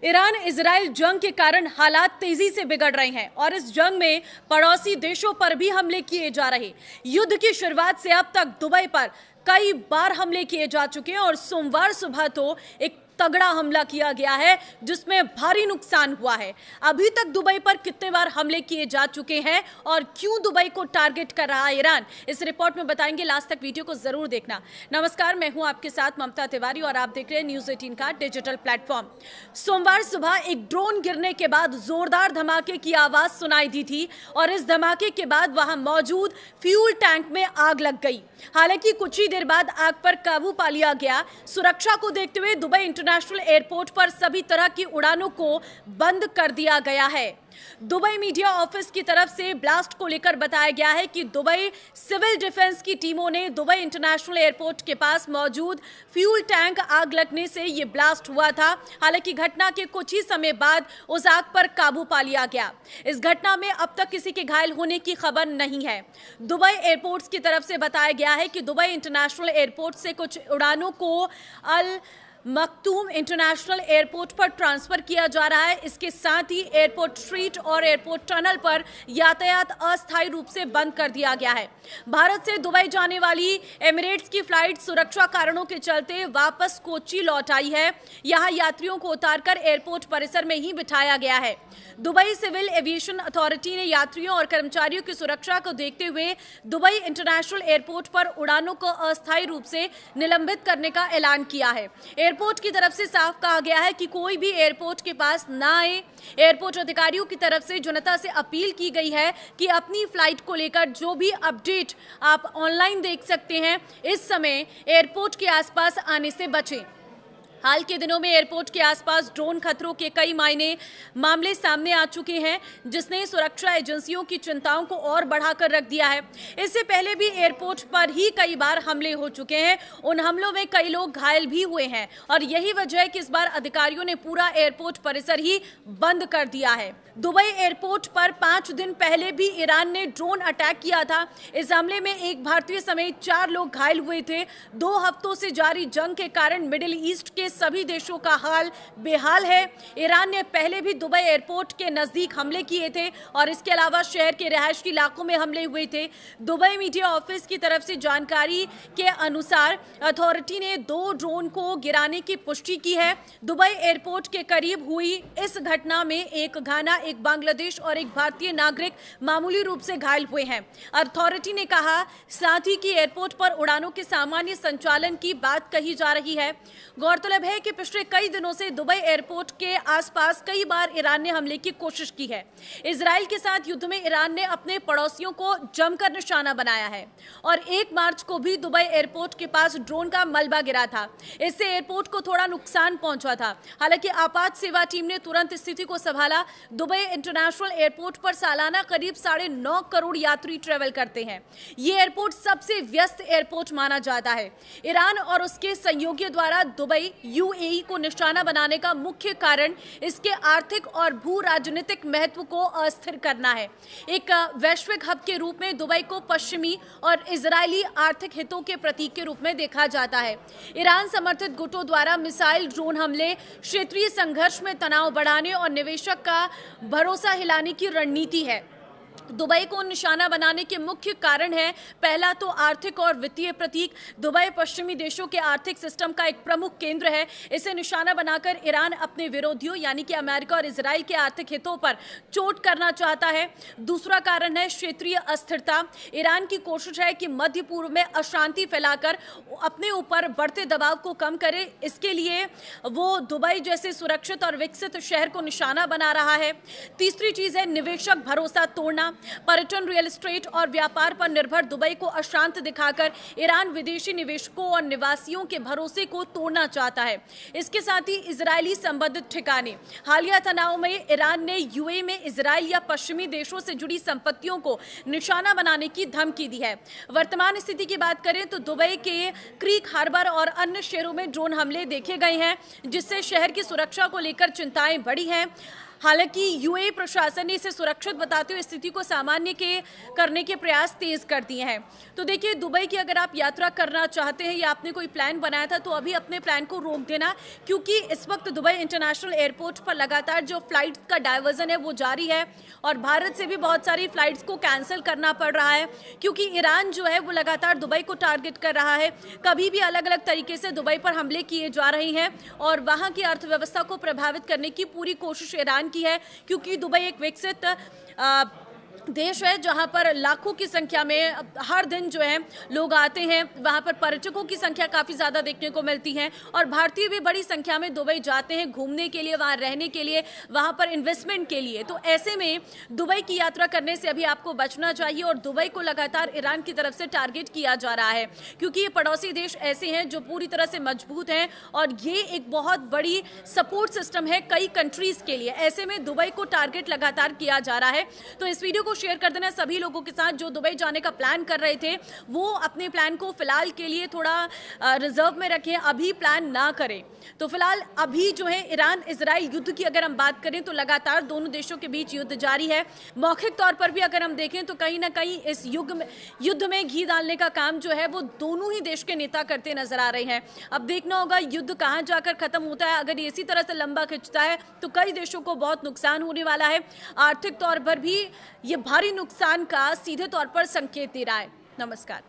Iran Israel जंग के कारण हालात तेजी से बिगड़ रहे हैं और इस जंग में पड़ोसी देशों पर भी हमले किए जा रहे। युद्ध की शुरुआत से अब तक दुबई पर कई बार हमले किए जा चुके हैं और सोमवार सुबह तो एक तगड़ा हमला किया गया है जिसमें भारी नुकसान हुआ है। अभी तक दुबई पर कितने बार हमले किए जा चुके हैं और क्यों दुबई को टारगेट कर रहा है ईरान, इस रिपोर्ट में बताएंगे। लास्ट तक वीडियो को जरूर देखना। नमस्कार, मैं हूं आपके साथ ममता तिवारी और आप देख रहे हैं न्यूज़ 18 का डिजिटल प्लेटफॉर्म। सोमवार सुबह एक ड्रोन गिरने के बाद जोरदार धमाके की आवाज सुनाई दी थी और इस धमाके के बाद वहां मौजूद फ्यूल टैंक में आग लग गई। हालांकि कुछ ही देर बाद आग पर काबू पा लिया गया। सुरक्षा को देखते हुए दुबई इंटरनेशनल एयरपोर्ट पर सभी तरह की उड़ानों को बंद कर दिया गया है। दुबई मीडिया ऑफिस की तरफ से ब्लास्ट को लेकर बताया गया है कि दुबई सिविल डिफेंस की टीमों ने दुबई इंटरनेशनल एयरपोर्ट के पास मौजूद फ्यूल टैंक आग लगने से यह ब्लास्ट हुआ था। हालांकि घटना के कुछ ही समय बाद उस आग पर काबू पा लिया गया। इस घटना में अब तक किसी के घायल होने की खबर नहीं है। दुबई एयरपोर्ट्स की तरफ से बताया गया है कि दुबई इंटरनेशनल एयरपोर्ट से कुछ उड़ानों को अल मखतूम इंटरनेशनल एयरपोर्ट पर ट्रांसफर किया जा रहा है। इसके साथ ही एयरपोर्ट स्ट्रीट और एयरपोर्ट टनल पर यातायात अस्थायी रूप से बंद कर दिया गया है। भारत से दुबई जाने वाली एमिरेट्स की फ्लाइट सुरक्षा कारणों के चलते वापस कोच्चि लौट आई है। यहां यात्रियों को उतारकर एयरपोर्ट परिसर में ही बिठाया गया है। दुबई सिविल एविएशन अथॉरिटी ने यात्रियों और कर्मचारियों की सुरक्षा को देखते हुए दुबई इंटरनेशनल एयरपोर्ट पर उड़ानों को अस्थायी रूप से निलंबित करने का ऐलान किया है। एयरपोर्ट की तरफ से साफ कहा गया है कि कोई भी एयरपोर्ट के पास ना आए। एयरपोर्ट अधिकारियों की तरफ से जनता से अपील की गई है कि अपनी फ्लाइट को लेकर जो भी अपडेट आप ऑनलाइन देख सकते हैं, इस समय एयरपोर्ट के आसपास आने से बचें। हाल के दिनों में एयरपोर्ट के आसपास ड्रोन खतरों के कई मामले सामने आ चुके हैं, जिसने सुरक्षा एजेंसियों की चिंताओं को और बढ़ाकर रख दिया है। इससे पहले भी एयरपोर्ट पर ही कई बार हमले हो चुके हैं। उन हमलों में कई लोग घायल भी हुए हैं और यही वजह है कि इस बार अधिकारियों ने पूरा एयरपोर्ट परिसर ही बंद कर दिया है। दुबई एयरपोर्ट पर 5 दिन पहले भी ईरान ने ड्रोन अटैक किया था। इस हमले में एक भारतीय समेत 4 लोग घायल हुए थे। 2 हफ्तों से जारी जंग के कारण मिडिल ईस्ट के सभी देशों का हाल बेहाल है। ईरान ने पहले भी दुबई एयरपोर्ट के नजदीक हमले किए थे और इसके अलावा शहर के रिहायशी इलाकों में हमले हुए थे। दुबई मीडिया ऑफिस की तरफ से जानकारी के अनुसार अथॉरिटी ने 2 ड्रोन को गिराने की पुष्टि की है। दुबई एयरपोर्ट के करीब हुई इस घटना में एक घाना, एक बांग्लादेश और एक भारतीय नागरिक मामूली रूप से घायल हुए हैं। अथॉरिटी ने कहा साथ ही कि एयरपोर्ट पर उड़ानों के सामान्य संचालन की बात कही जा रही है। गौरतलब है कि पिछले कई दिनों से दुबई एयरपोर्ट के आसपास कई बार ईरान ने हमले की कोशिश की है। इजराइल के साथ युद्ध में ईरान ने अपने पड़ोसियों को जमकर निशाना बनाया है और 1 मार्च को भी दुबई एयरपोर्ट के पास ड्रोन का मलबा गिरा था। इससे एयरपोर्ट को थोड़ा नुकसान पहुंचा था। हालांकि आपात सेवा टीम ने तुरंत स्थिति को संभाला। दुबई इंटरनेशनल एयरपोर्ट पर सालाना करीब 9.5 करोड़ यात्री ट्रेवल करते हैं। ये एयरपोर्ट सबसे व्यस्त एयरपोर्ट माना जाता है। ईरान और उसके सहयोगियों द्वारा दुबई यूएई को निशाना बनाने का मुख्य कारण इसके आर्थिक और भू राजनीतिक महत्व को अस्थिर करना है। एक वैश्विक हब के रूप में दुबई को पश्चिमी और इजरायली आर्थिक हितों के प्रतीक के रूप में देखा जाता है। ईरान समर्थित गुटों द्वारा मिसाइल, ड्रोन हमले, क्षेत्रीय संघर्ष में तनाव बढ़ाने और निवेशक का भरोसा हिलाने की रणनीति है। दुबई को निशाना बनाने के मुख्य कारण है, पहला तो आर्थिक और वित्तीय प्रतीक। दुबई पश्चिमी देशों के आर्थिक सिस्टम का एक प्रमुख केंद्र है। इसे निशाना बनाकर ईरान अपने विरोधियों यानी कि अमेरिका और इजराइल के आर्थिक हितों पर चोट करना चाहता है। दूसरा कारण है क्षेत्रीय अस्थिरता। ईरान की कोशिश है कि मध्य पूर्व में अशांति फैलाकर अपने ऊपर बढ़ते दबाव को कम करे। इसके लिए वो दुबई जैसे सुरक्षित और विकसित शहर को निशाना बना रहा है। तीसरी चीज है निवेशक भरोसा तोड़ना। पर्यटन, रियल एस्टेट और व्यापार पर निर्भर दुबई को अशांत दिखाकर ईरान विदेशी निवेशकों और निवासियों के भरोसे को तोड़ना चाहता है। इसके साथ ही इजरायली संबंधित ठिकाने। हालिया तनाव में ईरान ने यूएई में इजराइल या पश्चिमी देशों से जुड़ी संपत्तियों को निशाना बनाने की धमकी दी है। वर्तमान स्थिति की बात करें तो दुबई के क्रीक हार्बर और अन्य शहरों में ड्रोन हमले देखे गए हैं, जिससे शहर की सुरक्षा को लेकर चिंताएं बढ़ी हैं। हालांकि यूएई प्रशासन ने इसे सुरक्षित बताते हुए स्थिति को सामान्य करने के प्रयास तेज कर दिए हैं। तो देखिए, दुबई की अगर आप यात्रा करना चाहते हैं या आपने कोई प्लान बनाया था तो अभी अपने प्लान को रोक देना, क्योंकि इस वक्त दुबई इंटरनेशनल एयरपोर्ट पर लगातार जो फ्लाइट का डायवर्जन है वो जारी है और भारत से भी बहुत सारी फ्लाइट्स को कैंसिल करना पड़ रहा है, क्योंकि ईरान जो है वो लगातार दुबई को टारगेट कर रहा है। कभी भी अलग अलग तरीके से दुबई पर हमले किए जा रहे हैं और वहां की अर्थव्यवस्था को प्रभावित करने की पूरी कोशिश ईरान की है, क्योंकि दुबई एक विकसित देश है जहां पर लाखों की संख्या में हर दिन जो है लोग आते हैं। वहां पर पर्यटकों की संख्या काफ़ी ज़्यादा देखने को मिलती है और भारतीय भी बड़ी संख्या में दुबई जाते हैं घूमने के लिए, वहां रहने के लिए, वहां पर इन्वेस्टमेंट के लिए। तो ऐसे में दुबई की यात्रा करने से अभी आपको बचना चाहिए और दुबई को लगातार ईरान की तरफ से टारगेट किया जा रहा है, क्योंकि ये पड़ोसी देश ऐसे हैं जो पूरी तरह से मजबूत हैं और ये एक बहुत बड़ी सपोर्ट सिस्टम है कई कंट्रीज़ के लिए। ऐसे में दुबई को टारगेट लगातार किया जा रहा है। तो इस वीडियो को शेयर कर देना सभी लोगों के साथ जो दुबई जाने का प्लान कर रहे थे, वो अपने प्लान को फिलहाल के लिए थोड़ा रिजर्व में रखें, अभी प्लान ना करें। तो फिलहाल अभी जो है ईरान इजराइल युद्ध की अगर हम बात करें तो लगातार दोनों देशों के बीच युद्ध जारी है। मौखिक तौर पर भी अगर हम देखें तो कहीं ना कहीं इस युद्ध में घी डालने का काम जो है वो दोनों ही देश के नेता करते नजर आ रहे हैं। अब देखना होगा युद्ध कहां जाकर खत्म होता है। अगर इसी तरह से लंबा खिंचता है तो कई देशों को बहुत नुकसान होने वाला है। आर्थिक तौर पर भी ये भारी नुकसान का सीधे तौर पर संकेत दे रहा है। नमस्कार।